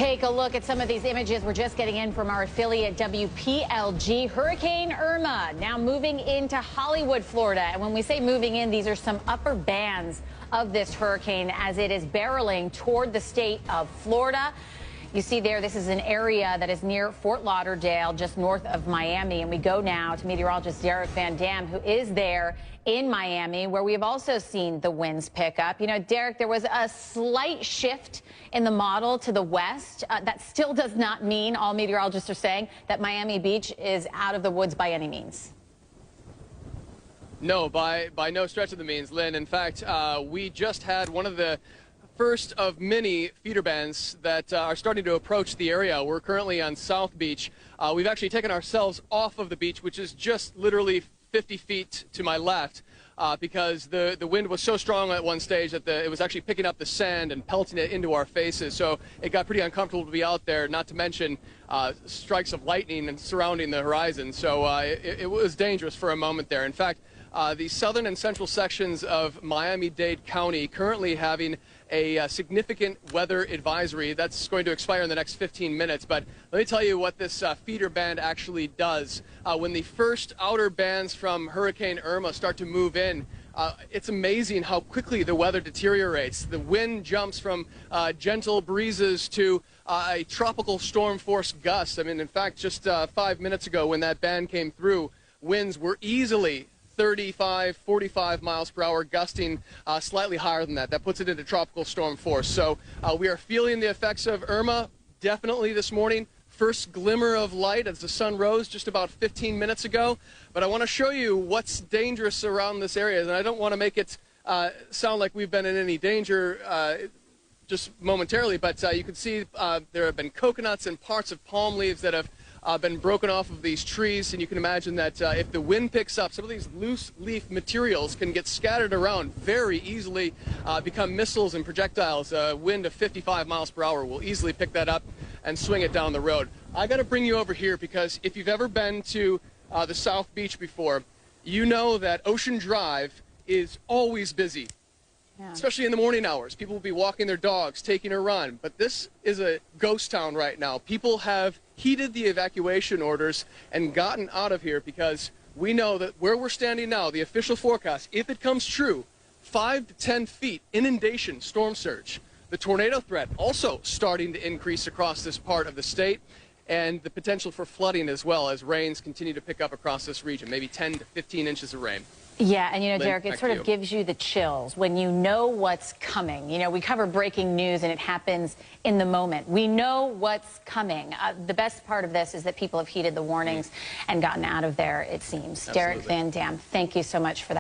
Take a look at some of these images we're just getting in from our affiliate WPLG. Hurricane Irma now moving into Hollywood, Florida. And when we say moving in, these are some upper bands of this hurricane as it is barreling toward the state of Florida. You see there, this is an area that is near Fort Lauderdale, just north of Miami. And we go now to meteorologist Derek Van Dam, who is there in Miami, where we have also seen the winds pick up. You know, Derek, there was a slight shift in the model to the west. That still does not mean, all meteorologists are saying, that Miami Beach is out of the woods by any means. No, by no stretch of the means, Lynn. In fact, we just had one of the first of many feeder bands that are starting to approach the area. We're currently on South Beach. We've actually taken ourselves off of the beach, which is just literally 50 feet to my left, because the wind was so strong at one stage that it was actually picking up the sand and pelting it into our faces. So it got pretty uncomfortable to be out there, not to mention strikes of lightning and surrounding the horizon. So it was dangerous for a moment there. In fact, the southern and central sections of Miami-Dade County currently having a significant weather advisory that's going to expire in the next 15 minutes. But let me tell you what this feeder band actually does. When the first outer bands from Hurricane Irma start to move in, it's amazing how quickly the weather deteriorates. The wind jumps from gentle breezes to a tropical storm force gust. I mean, in fact, just 5 minutes ago when that band came through, winds were easily 35, 45 miles per hour, gusting slightly higher than that. That puts it into tropical storm force. So we are feeling the effects of Irma definitely this morning. First glimmer of light as the sun rose just about 15 minutes ago. But I want to show you what's dangerous around this area. And I don't want to make it sound like we've been in any danger just momentarily. But you can see there have been coconuts and parts of palm leaves that have been broken off of these trees, and you can imagine that if the wind picks up, some of these loose leaf materials can get scattered around very easily, become missiles and projectiles. A wind of 55 miles per hour will easily pick that up and swing it down the road. I got to bring you over here because if you've ever been to the South Beach before, you know that Ocean Drive is always busy. Yeah. Especially in the morning hours. People will be walking their dogs, taking a run. But this is a ghost town right now. People have heeded the evacuation orders and gotten out of here because we know that where we're standing now, the official forecast, if it comes true, 5 to 10 feet inundation, storm surge. The tornado threat also starting to increase across this part of the state, and the potential for flooding as well as rains continue to pick up across this region, maybe 10 to 15 inches of rain. Yeah, and you know, Lynn, Derek, it sort of gives you the chills when you know what's coming. You know, we cover breaking news and it happens in the moment. We know what's coming. The best part of this is that people have heeded the warnings and gotten out of there, it seems. Absolutely. Derek Van Dam, thank you so much for that.